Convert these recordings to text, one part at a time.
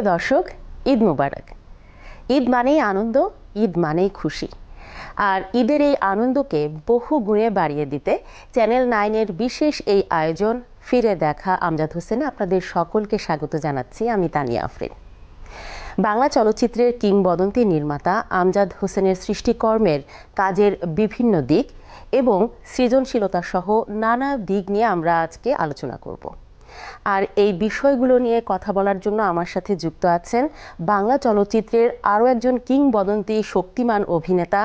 প্রিয় দর্শক, ঈদ মুবারক। ঈদ মানেই আনন্দ, ঈদ মানেই খুশি। আর ঈদের এই আনন্দকে বহু গুণে বাড়িয়ে দিতে চ্যানেল 9-এর বিশেষ এই আয়োজন ফিরে দেখা আমজাদ হোসেনে আপনাদের সকলকে স্বাগত জানাচ্ছি। আমি তানিয়া আফরিন। বাংলা চলচ্চিত্রের কিংবদন্তি নির্মাতা আমজাদ হোসেনের সৃষ্টিকর্মের কাজের বিভিন্ন দিক এবং সৃজনশীলতা সহ নানা দিক নিয়ে আমরা আজকে আলোচনা করব। আর এই বিষয়গুলো নিয়ে কথা বলার জন্য আমার সাথে যুক্ত আছেন বাংলা চলচ্চিত্রের আরও একজন কিংবদন্তি শক্তিমান অভিনেতা,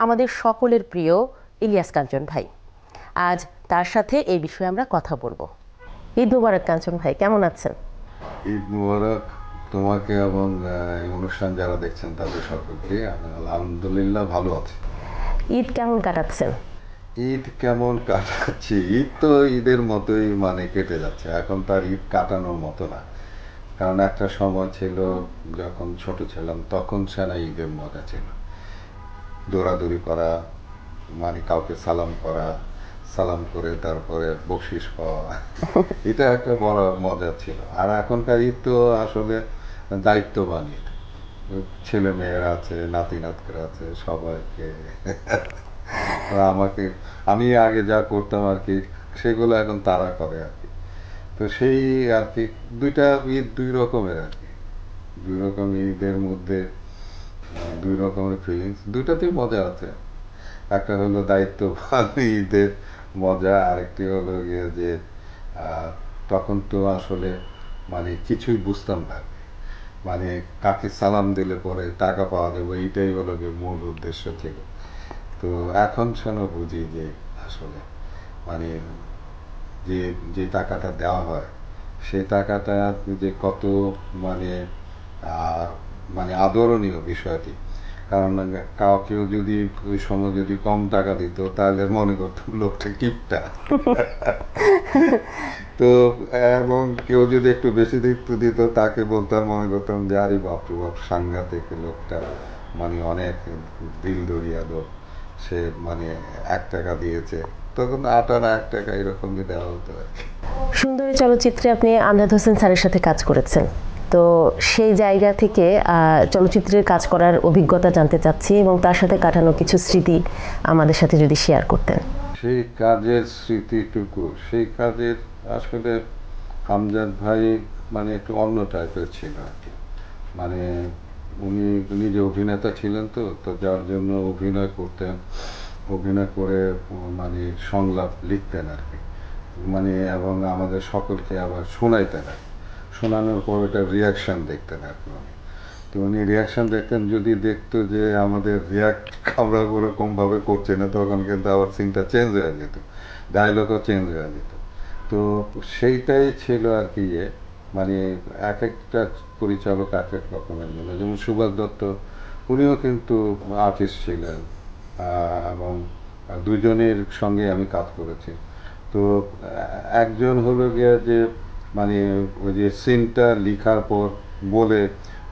আমাদের সকলের প্রিয় ইলিয়াস কাঞ্চন ভাই। আজ তার সাথে এই বিষয়ে আমরা কথা বলবো। ঈদ মুবারক কাঞ্চন ভাই, কেমন আছেন? ঈদ মুবারক তোমাকে এবং এই অনুষ্ঠান যারা দেখছেন তাদের সকলকে। আলহামদুলিল্লাহ ভালো আছি। ঈদ কেমন কাটাচ্ছেন? ঈদ কেমন কাটাচ্ছি? ঈদ তো ঈদের মতোই কেটে যাচ্ছে। এখন তার ঈদ কাটানোর মতো না, কারণ একটা সময় ছিল যখন ছোট ছিলাম, তখন সেনা ঈদের মজা ছিল। দৌড়াদৌড়ি করা, কাউকে সালাম করা, সালাম করে তারপরে বকশিস পাওয়া, এটা একটা বড় মজা ছিল। আর এখনকার ঈদ তো আসলে দায়িত্ববান ঈদ। ছেলে মেয়েরা আছে, নাতি নাতরা আছে, সবাইকে আমি আগে যা করতাম আর কি, সেগুলো এখন তারা করে আর কি। তো সেই আর কি দুইটা ঈদ দুই রকমের আর কি, দুই রকম ঈদের মধ্যে দুই রকমের ফিলিংস, দুইটাতেই মজা আছে। একটা হলো দায়িত্ববান ঈদের মজা, আরেকটি হলো গিয়ে যে তখন তো আসলে কিছুই বুঝতাম না, কাকে সালাম দিলে পরে টাকা পাওয়া যাবে, এইটাই হলো গিয়ে মূল উদ্দেশ্য ছিল। তো এখন শোনো বুঝি যে আসলে যে যে টাকাটা দেওয়া হয়, সেই টাকাটা যে কত আদরণীয় বিষয়টি। কারণ কেউ যদি ওই সময় যদি কম টাকা দিত, তাহলে মনে করতাম লোকটা কিপটা। তো এবং কেউ যদি একটু বেশি দিত, তাকে বলতাম, মনে করতাম যে আরে বাপরে বাপ, সাংঘাতিক লোকটা, অনেক দিল দরিয়া লোক, সে 1 টাকা দিয়েছে। তখন 8 আনা 1 টাকা এরকমই দেওয়া হতো আর কি। সুন্দরী চলচ্চিত্রে আপনি আমজাদ হোসেন স্যারের সাথে কাজ করেছেন, তো সেই জায়গা থেকে চলচ্চিত্রের কাজ করার অভিজ্ঞতা জানতে চাচ্ছি এবং তার সাথে কাটানো কিছু স্মৃতি আমাদের সাথে যদি শেয়ার করতেন। সেই কাজের স্মৃতিটুকু, সেই কাজের আসলে আমজাদ ভাই একটু অন্য টাইপের ছিল আর কি। উনি নিজে অভিনেতা ছিলেন, তো যার জন্য অভিনয় করতেন, অভিনয় করে সংলাপ লিখতেন আর কি, এবং আমাদের সকলকে আবার শোনাইতেন আর কি। শোনানোর পর ওটার রিয়াকশান দেখতেন আর কি। তো উনি রিয়াকশান দেখতেন, যদি দেখতো যে আমাদের রিয়াক্ট আমরা ওরকমভাবে করছি না, তখন কিন্তু আবার সিনটা চেঞ্জ হয়ে যেত, ডায়লগও চেঞ্জ হয়ে যেত। তো সেইটাই ছিল আর কি। এক একটা পরিচালক এক এক রকমের যেমন সুভাষ দত্ত, উনিও কিন্তু আর্টিস্ট ছিলেন, এবং দুজনের সঙ্গে আমি কাজ করেছি। তো একজন হলো গিয়ে যে ওই যে সিনটা লিখার পর বলে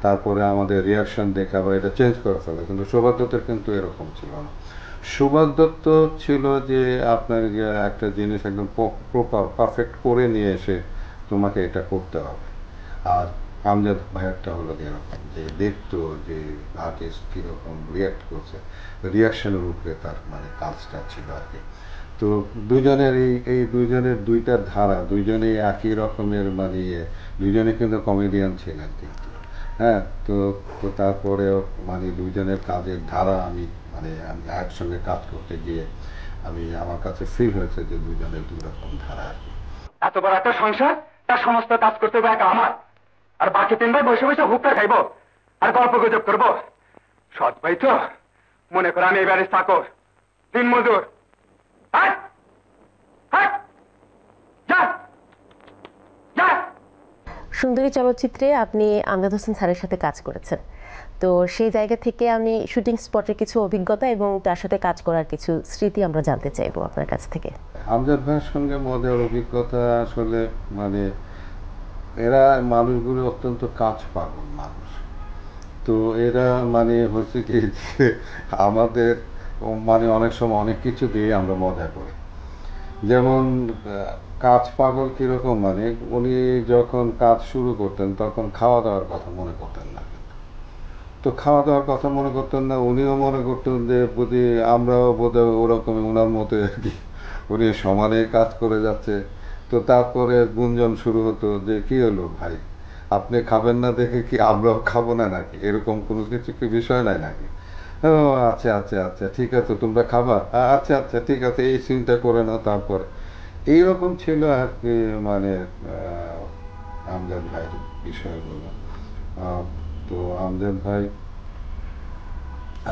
তারপরে আমাদের রিয়াকশন দেখা বা এটা চেঞ্জ করে ফেলে, কিন্তু সুভাষ দত্তের কিন্তু এরকম ছিল না। সুভাষ দত্ত ছিল যে আপনার একটা জিনিস একদম প্রপার পারফেক্ট করে নিয়ে এসে তোমাকে এটা করতে হবে। আর আমজাদ ভাইয়ারটা হলো এরকম যে দেখতো যে আর্টিস্ট কীরকম রিয়াক্ট করছে, রিয়াকশনের উপরে তার কাজটা ছিল আর কি। তো দুজনের এই দুইজনের দুইটা ধারা, দুইজনেই একই রকমের দুইজনে কিন্তু কমেডিয়ান ছিলেন কিন্তু। হ্যাঁ, তো তো তারপরেও দুইজনের কাজের ধারা আমি আমি একসঙ্গে কাজ করতে গিয়ে আমার কাছে ফিল হয়েছে যে দুইজনের দুই রকম ধারা আর কি। এত বড় একটা সংসার, তার সমস্ত কাজ করতে হবে একা আমার, আর বাকি 3 ভাই বসে বসে হুক্কা খাইবো আর গল্প গুজব করবো। সৎ ভাই তো মনে করো আমি এবারে চাকর, দিন মজুর। সুন্দরী চলচ্চিত্রে আপনি আমজাদ হোসেন স্যারের সাথে কাজ করেছেন, তো সেই জায়গা থেকে আমি শুটিং স্পটের কিছু অভিজ্ঞতা এবং তার সাথে কাজ করার কিছু স্মৃতি আমরা জানতে চাইবো আপনার কাছ থেকে। আমজাদ ভাইয়ের সঙ্গে মজার অভিজ্ঞতা আসলে এরা মানুষগুলো অত্যন্ত কাজ পাগল মানুষ। তো এরা হচ্ছে কি যে আমাদের অনেক সময় অনেক কিছু দিয়ে আমরা মজা করি। যেমন কাজ পাগল কিরকম, মানে উনি যখন কাজ শুরু করতেন তখন খাওয়া দাওয়ার কথা মনে করতেন না। তো খাওয়া দাওয়ার কথা মনে করতেন না, উনিও মনে করতেন যে বুঝি আমরাও বোধহয় ওরকমই ওনার মতো আর কি, উনি সমানে কাজ করে যাচ্ছে। তো তারপরে গুঞ্জন শুরু হতো যে কি হলো ভাই, আপনি খাবেন না দেখে কি আমরাও খাবো না নাকি, এরকম কোনো কিছু কি বিষয় নাই নাকি? ও আচ্ছা আচ্ছা আচ্ছা ঠিক আছে, তোমরা খাবা, আচ্ছা আচ্ছা ঠিক আছে, এই চিন্তা করে নাও। তারপরে এইরকম ছিল আর কি, মানে আমজাদ ভাইয়ের বিষয়গুলো। আহ, তো আমজাদ ভাই,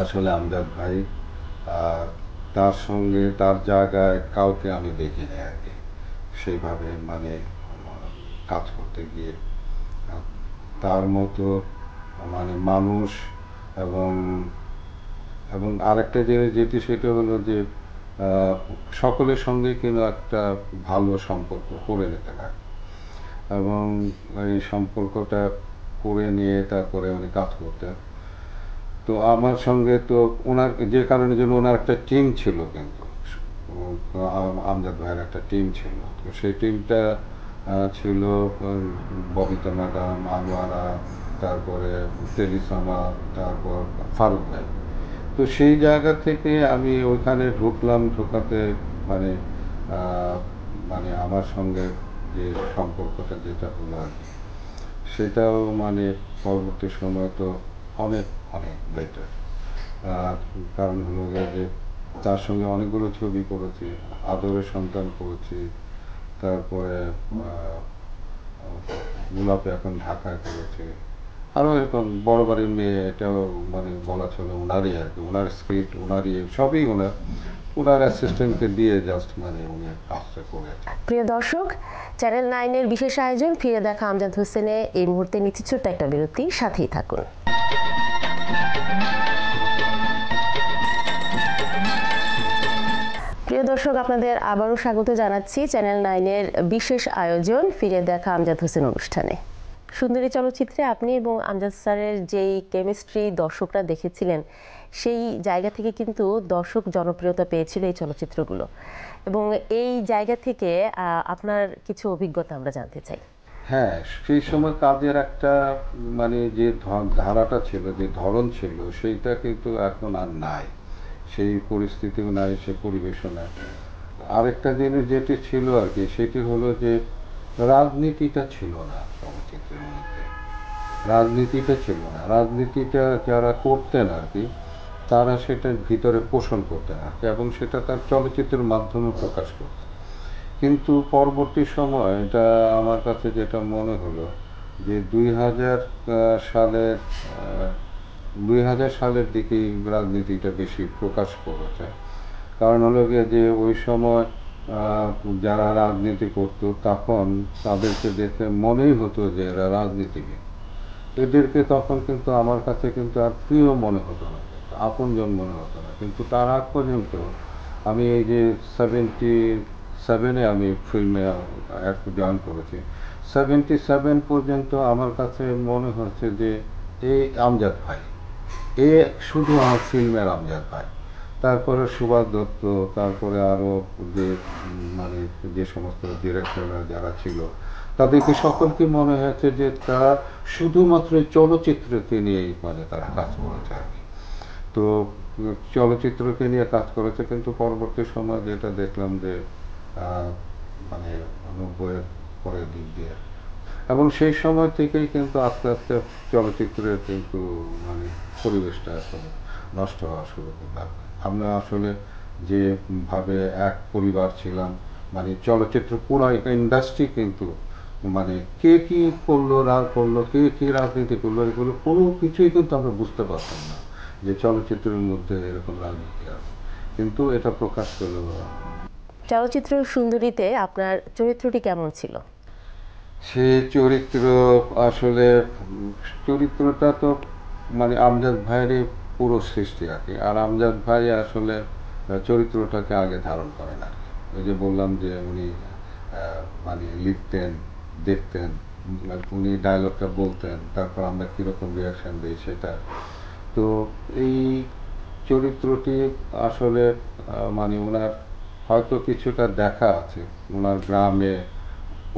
আসলে আমজাদ ভাই আহ, তার সঙ্গে তার জায়গায় কাউকে আমি দেখিনি আর কি, সেইভাবে মানে কাজ করতে গিয়ে তার মতো মানে মানুষ। এবং এবং আরেকটা জিনিস যেটি, সেটা হলো যে সকলের সঙ্গে কিন্তু একটা ভালো সম্পর্ক করে নিতে পারে, এবং এই সম্পর্কটা করে নিয়ে তারপরে উনি কাজ করতেন। তো আমার সঙ্গে তো ওনার যে কারণে জন্য ওনার একটা টিম ছিল, কিন্তু আমজাদ ভাইয়ের একটা টিম ছিল। তো সেই টিমটা ছিল ববিতা ম্যাডাম, আনোয়ারা, তারপরে তেলিসামা, তারপর ফারুক ভাই। তো সেই জায়গা থেকে আমি ওইখানে ঢুকলাম, ঢোকাতে মানে আহ, মানে আমার সঙ্গে যে সম্পর্কটা যেটা হলো আর কি, সেটাও মানে পরবর্তী সময় তো অনেক অনেক বেটার। কারণ হলো যে তার সঙ্গে অনেকগুলো ছবি করেছি, আদরের সন্তান করেছি, তারপরে গোলাপে এখন ঢাকায় করেছি, আরও এরকম বড় বাড়ির মেয়ে, এটাও মানে বলা চলে ওনারই আর কি, ওনার স্ক্রিপ্ট ওনারই, সবই ওনার, ওনার অ্যাসিস্ট্যান্টকে দিয়ে জাস্ট মানে উনি কাজটা করেছে। প্রিয় দর্শক, চ্যানেল 9-এর বিশেষ আয়োজন ফিরে দেখা আমজাদ হোসেনে এই মুহূর্তে নিচ্ছে ছোট্ট একটা বিরতি, সাথেই থাকুন। প্রিয় দর্শক, আপনাদের আবারও স্বাগত জানাচ্ছি চ্যানেল 9-এর বিশেষ আয়োজন ফিরে দেখা আমজাদ হোসেন অনুষ্ঠানে। সুন্দরী চলচ্চিত্রে আপনি এবং আমজাদ স্যারের যেই কেমিস্ট্রি দর্শকরা দেখেছিলেন, সেই জায়গা থেকে কিন্তু দর্শক জনপ্রিয়তা পেয়েছিল এই চলচ্চিত্রগুলো, এবং এই জায়গা থেকে আপনার কিছু অভিজ্ঞতা আমরা জানতে চাই। হ্যাঁ, সেই সময় কাজের একটা মানে যে ধারাটা ছিল, যে ধরন ছিল, সেইটা কিন্তু এখন আর নাই, সেই পরিস্থিতিও নাই, সে পরিবেশও নাই। আরেকটা জিনিস যেটি ছিল আর কি, সেটি হলো যে রাজনীতিটা ছিল না চলচ্চিত্রের মধ্যে, রাজনীতিটা ছিল না, রাজনীতিটা যারা করতেন আর কি, তারা সেটার ভিতরে পোষণ করতেন আর কি, এবং সেটা তার চলচ্চিত্রের মাধ্যমে প্রকাশ করতেন। কিন্তু পরবর্তী সময় এটা আমার কাছে যেটা মনে হলো যে 2000 সালের দিকেই রাজনীতিটা বেশি প্রকাশ করেছে। কারণ হলো গিয়ে যে ওই সময় যারা রাজনীতি করতো তখন তাদেরকে দেখে মনেই হতো যে এরা রাজনীতিবিদ, এদেরকে তখন কিন্তু আমার কাছে কিন্তু আর প্রিয় মনে হতো না, আপনজন মনে হতো না। কিন্তু তার আগ পর্যন্ত আমি এই যে 77-এ আমি ফিল্মে জয়েন করেছি, 77 পর্যন্ত আমার কাছে মনে হচ্ছে যে এই আমজাদ ভাই, এ শুধু আমার ফিল্মের আমজাদ ভাই। তারপরে সুভাষ দত্ত, তারপরে আরও যে মানে যে সমস্ত ডিরেক্টররা যারা ছিল, তাদেরকে সকলকে মনে হয়েছে যে তারা শুধুমাত্র চলচ্চিত্রকে নিয়েই মানে তারা কাজ করেছে আর কি। তো চলচ্চিত্রকে নিয়ে কাজ করেছে, কিন্তু পরবর্তী সময় যেটা দেখলাম যে মানে 90-এর পরের দিক দিয়ে, এবং সেই সময় থেকেই কিন্তু আস্তে আস্তে চলচ্চিত্রের কিন্তু মানে পরিবেশটা আসলে নষ্ট হওয়া শুরু করলাম। আমরা আসলে যেভাবে এক পরিবার ছিলাম, মানে চলচ্চিত্র পুরো ইন্ডাস্ট্রি কিন্তু মানে কে কি করলো না করলো, কে কি রাজনীতি করলো, এগুলো কোনো কিছুই কিন্তু আমরা বুঝতে পারতাম না যে চলচ্চিত্রের মধ্যে এরকম রাজনীতি আছে, কিন্তু এটা প্রকাশ করলো। চলচ্চিত্র সুন্দরীতে আপনার চরিত্রটি কেমন ছিল? সে চরিত্র আসলে চরিত্রটা তো মানে আমজাদ ভাইয়েরই পুরো সৃষ্টি আর কি। আর আমজাদ ভাই আসলে চরিত্রটাকে আগে ধারণ করেন আর কি। ওই যে বললাম যে উনি মানে লিখতেন, দেখতেন, উনি ডায়লগটা বলতেন, তারপর আমরা কীরকম রিয়াকশান দিই সেটা। তো এই চরিত্রটি আসলে মানে ওনার হয়তো কিছুটা দেখা আছে ওনার গ্রামে,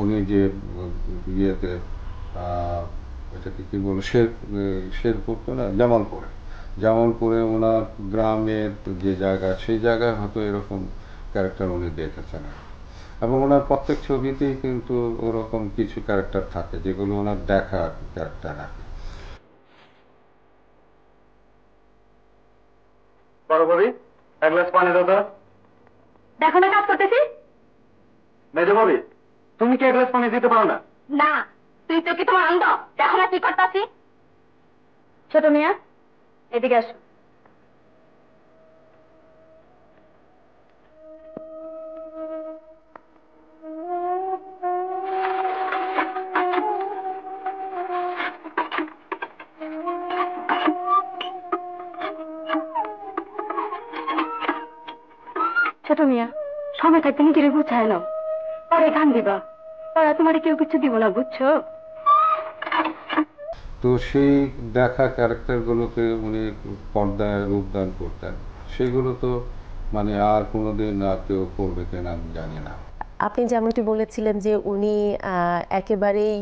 উনি যে ইয়েতে এটাকে কি বলবো শেরপুর তো না, জামালপুরে ওনার গ্রামের যে জায়গা, সেই জায়গায় হয়তো এরকম ক্যারেক্টার উনি দেখেছেন। এবং ওনার প্রত্যেক ছবিতেই কিন্তু ওরকম কিছু ক্যারেক্টার থাকে যেগুলো ওনার দেখা ক্যারেক্টার আর কি। বড় ভাবি, এক গ্লাস পানি দাও তো। দেখো না কাজ করতেছি। মেজ ভাবি, তুমি কি এক গ্লাস পানি দিতে পারো না? না, তুই তো কি তোমার অন্ধ? দেখো না কি করতেছি। ছোট মিয়া, এদিকে আসো। ছোট মিয়া, সময় থাকতে নিজের গুছায় নাও, পরে গান দিবা। পরে তোমার কেউ কিছু দিব না, বুঝছো? তো সেই দেখা ক্যারেক্টারগুলোকে উনি পর্দায় রূপদান করতেন, সেগুলো তো মানে আর কোনোদিন আর কেউ করবে কিনা আমি জানি না। আপনি যেমনটি বলেছিলেন যে উনি একেবারেই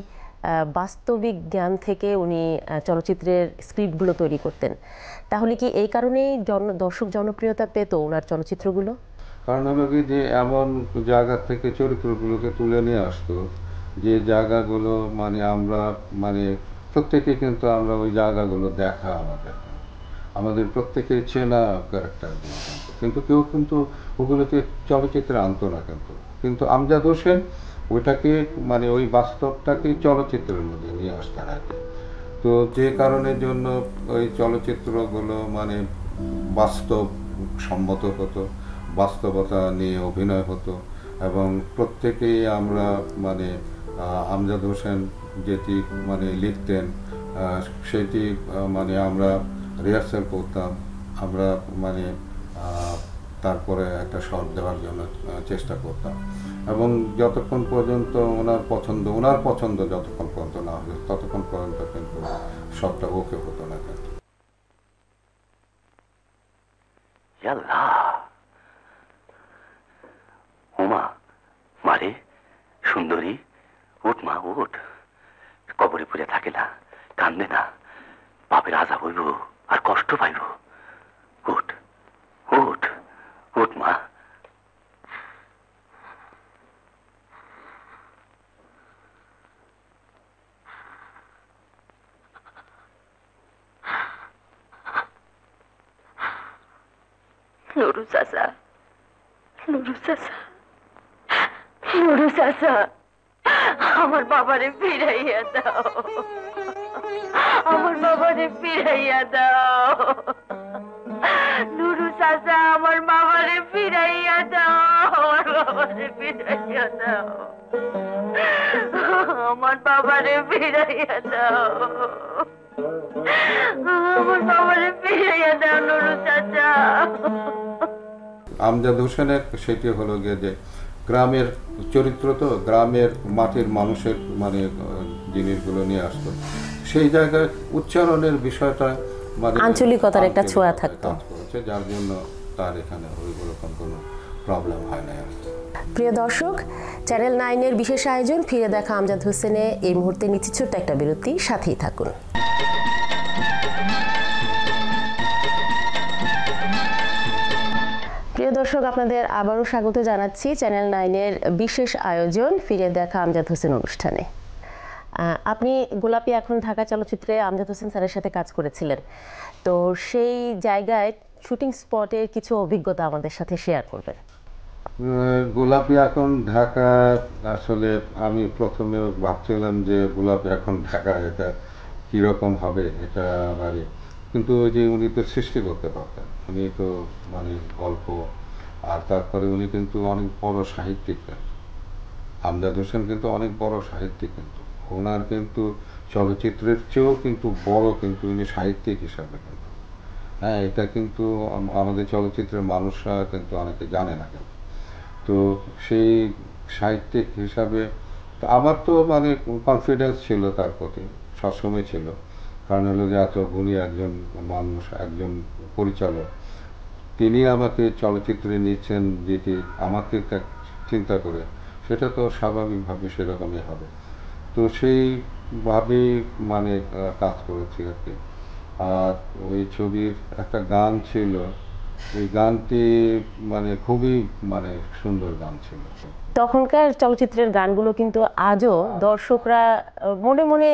বাস্তবিক জ্ঞান থেকে উনি চলচ্চিত্রের স্ক্রিপ্টগুলো তৈরি করতেন, তাহলে কি এই কারণেই দর্শক জনপ্রিয়তা পেত ওনার চলচ্চিত্রগুলো? কারণ হলো কি যে এমন জায়গা থেকে চরিত্রগুলোকে তুলে নিয়ে আসতো যে জায়গাগুলো মানে আমরা মানে প্রত্যেকে কিন্তু আমরা ওই জায়গাগুলো দেখা আমাদের প্রত্যেকের চেনা ক্যারেক্টারগুলো, কিন্তু কেউ কিন্তু ওগুলোকে চলচ্চিত্রে আনতো না। কিন্তু আমজাদ হোসেন ওইটাকে মানে ওই বাস্তবটাকে চলচ্চিত্রের মধ্যে নিয়ে আসতেন আর কি। তো যে কারণের জন্য ওই চলচ্চিত্রগুলো মানে বাস্তব সম্মত হতো, বাস্তবতা নিয়ে অভিনয় হতো, এবং প্রত্যেকেই আমরা মানে আমজাদ হোসেন যেটি মানে লিখতেন সেটি মানে আমরা রিহার্সাল করতাম, আমরা মানে তারপরে একটা শট দেওয়ার জন্য চেষ্টা করতাম, এবং যতক্ষণ পর্যন্ত ওনার পছন্দ যতক্ষণ পর্যন্ত না হবে ততক্ষণ পর্যন্ত কিন্তু শটটা ওকে হতো না। কিন্তু উমা মারে সুন্দরী, উঠ মা উঠ, কবরে পড়ে থাকে না, কান্দে না, বাপের আজাব হইব আর কষ্ট পাইব। উঠ উঠ উঠ মা। নুরু চাচা, নুরু চাচা, নুরু চাচা, আমার বাবারে ফিরাইয়া দাও, আমার বাবারে ফিরাইয়া দাও। নুরু চাচা, আমার বাবারে ফিরাইয়া দাও, আমার বাবারে ফিরাইয়া দাও, আমার বাবারে ফিরাইয়া দাও, আমার বাবারে ফিরাইয়া দাও নুরু চাচা। আমজাদ হোসেনের সেটি হলো গিয়ে যে গ্রামের চরিত্র, তো গ্রামের মাটির মানুষের মানে জিনিসগুলো নিয়ে আসতো, সেই জায়গায় উচ্চারণের বিষয়টা মানে আঞ্চলিকতার একটা ছোঁয়া থাকতো, যার জন্য তার এখানে ওইরকম কোনো প্রবলেম হয় না। প্রিয় দর্শক, চ্যানেল 9-এর বিশেষ আয়োজন ফিরে দেখা আমজাদ হোসেনে এই মুহূর্তে নিচ্ছি ছোট্ট একটা বিরতি, সাথেই থাকুন। প্রিয় দর্শক, আপনাদের আবারও স্বাগত জানাচ্ছি চ্যানেল 9-এর বিশেষ আয়োজন ফিরে দেখা আমজাদ হোসেন অনুষ্ঠানে। আপনি গোলাপী এখন ঢাকা চলচ্চিত্রে আমজাদ হোসেন স্যারের সাথে কাজ করেছিলেন, তো সেই জায়গায় শুটিং স্পটের কিছু অভিজ্ঞতা আমাদের সাথে শেয়ার করবেন। গোলাপী এখন ঢাকা, আসলে আমি প্রথমে ভাবছিলাম যে গোলাপী এখন ঢাকা এটা কীরকম হবে এটা মানে, কিন্তু ওই যে উনি তো সৃষ্টি করতে পারতেন, উনি তো মানে গল্প, আর তারপরে উনি কিন্তু অনেক বড় সাহিত্যিক। আমজাদ হোসেন কিন্তু অনেক বড় সাহিত্যিক, কিন্তু ওনার কিন্তু চলচ্চিত্রের চেয়েও কিন্তু বড় কিন্তু উনি সাহিত্যিক হিসাবে কিন্তু, হ্যাঁ, এটা কিন্তু আমাদের চলচ্চিত্রের মানুষরা কিন্তু অনেকে জানে না। কিন্তু তো সেই সাহিত্যিক হিসাবে তো আমার তো মানে কনফিডেন্স ছিল তার প্রতি, সবসময় ছিল, কারণ হলো যে এত গুণী একজন মানুষ, একজন পরিচালক, তিনি আমাকে চলচ্চিত্রে নিচ্ছেন যেটি আমাকে চিন্তা করে, সেটা তো স্বাভাবিকভাবে সেরকমই হবে। তো সেইভাবেই মানে কাজ করেছি আর কি। আর ওই ছবির একটা গান ছিল, ওই গানটি মানে খুবই মানে সুন্দর গান ছিল। তখনকার চলচ্চিত্রের গানগুলো কিন্তু আজও দর্শকরা মনে মনে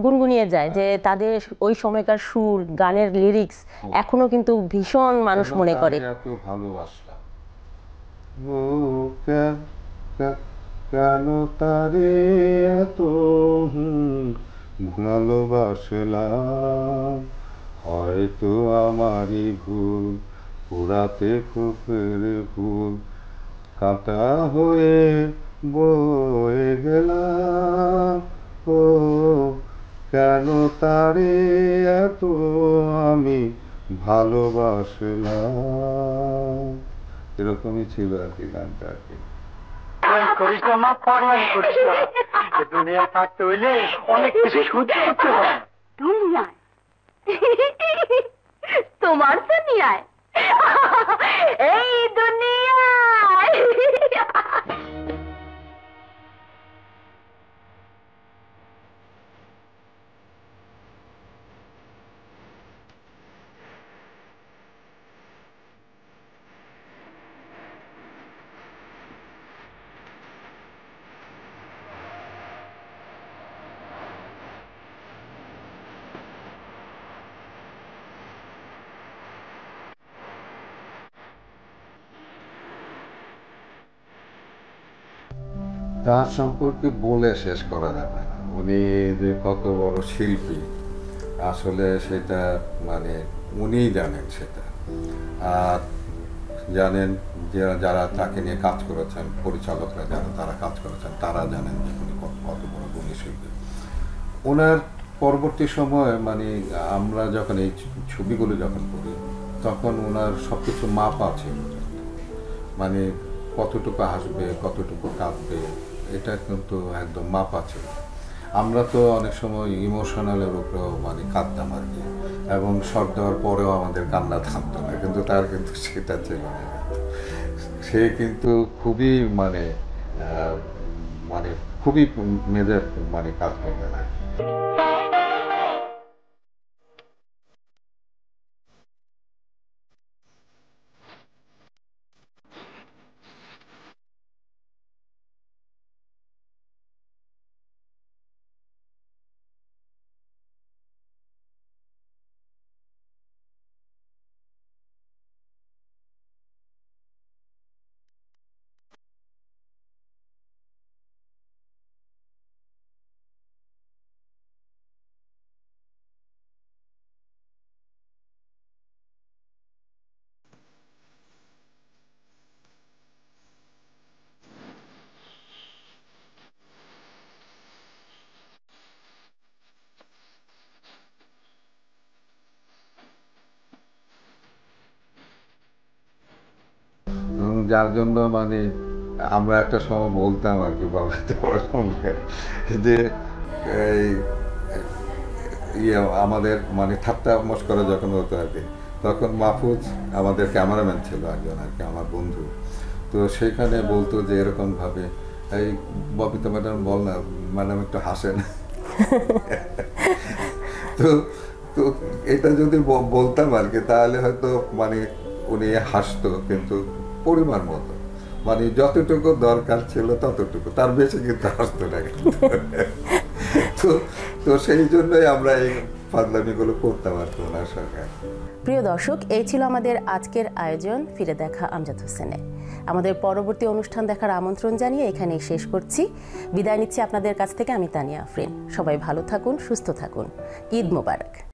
গুনগুনিয়ে যায়, যে তাদের ওই সময়কার সুর, গানের লিরিক্স এখনো কিন্তু ভীষণ মানুষ মনে করে। এত ভালোবাসলাম ও কেন তারে এত ভালোবাসলাম, হয়তো আমারই ভুল, পুরাতে ফুকের ফুল, কাঁটা হয়ে বয়ে গেলাম, ও কেন তারে এত আমি ভালোবাসলাম। এরকমই ছিল আর কি গানটা আর কি। করিস না মা, পরোয়া করিস না। দুনিয়া থাকতে হইলে অনেক কিছু সহ্য করতে হয়। দুনিয়ায় তোমার দুনিয়ায়, এই দুনিয়ায়। তার সম্পর্কে বলে শেষ করা যাবে না। উনি যে কত বড় শিল্পী আসলে সেটা মানে উনিই জানেন সেটা। আর জানেন যারা তাকে নিয়ে কাজ করেছেন, পরিচালকরা যারা তারা কাজ করেছেন, তারা জানেন যে উনি কত বড় গুণী শিল্পী। ওনার পরবর্তী সময়ে মানে আমরা যখন এই ছবিগুলো যখন করি, তখন ওনার সব কিছু মাপা ছিল, মানে কতটুকু হাসবে, কতটুকু কাঁদবে, এটা কিন্তু একদম মাপা ছিল। আমরা তো অনেক সময় ইমোশনালের উপরেও মানে কাঁদতাম আর কি, এবং শট দেওয়ার পরেও আমাদের কান্না থামতো না, কিন্তু তার কিন্তু সেটা ছিল না। সে কিন্তু খুবই মানে মানে খুবই মেজাজ মানে কাজ করবে না। যার জন্য মানে আমরা একটা সময় বলতাম আর কি বাবার সঙ্গে যে এই আমাদের মানে ঠাট্টা মস্করা যখন হতো আর কি, তখন মাহফুজ আমাদের ক্যামেরাম্যান ছিল একজন আর কি, আমার বন্ধু। তো সেখানে বলতো যে এরকম ভাবে, এই ববিতা ম্যাডাম বল না, ম্যাডাম একটু হাসেন। তো তো এটা যদি বলতাম আর কি, তাহলে হয়তো মানে উনি হাসতো, কিন্তু পরিমাণ মতো, মানে যতটুকু দরকার ছিল ততটুকু, তার বেশি কিন্তু হাসতো না। তো তো সেই জন্যই আমরা এই ফাজলামিগুলো করতাম আর কি ওনার সঙ্গে। প্রিয় দর্শক, এই ছিল আমাদের আজকের আয়োজন ফিরে দেখা আমজাদ হোসেনে। আমাদের পরবর্তী অনুষ্ঠান দেখার আমন্ত্রণ জানিয়ে এখানেই শেষ করছি। বিদায় নিচ্ছি আপনাদের কাছ থেকে আমি তানিয়া আফরিন। সবাই ভালো থাকুন, সুস্থ থাকুন। ঈদ মোবারক।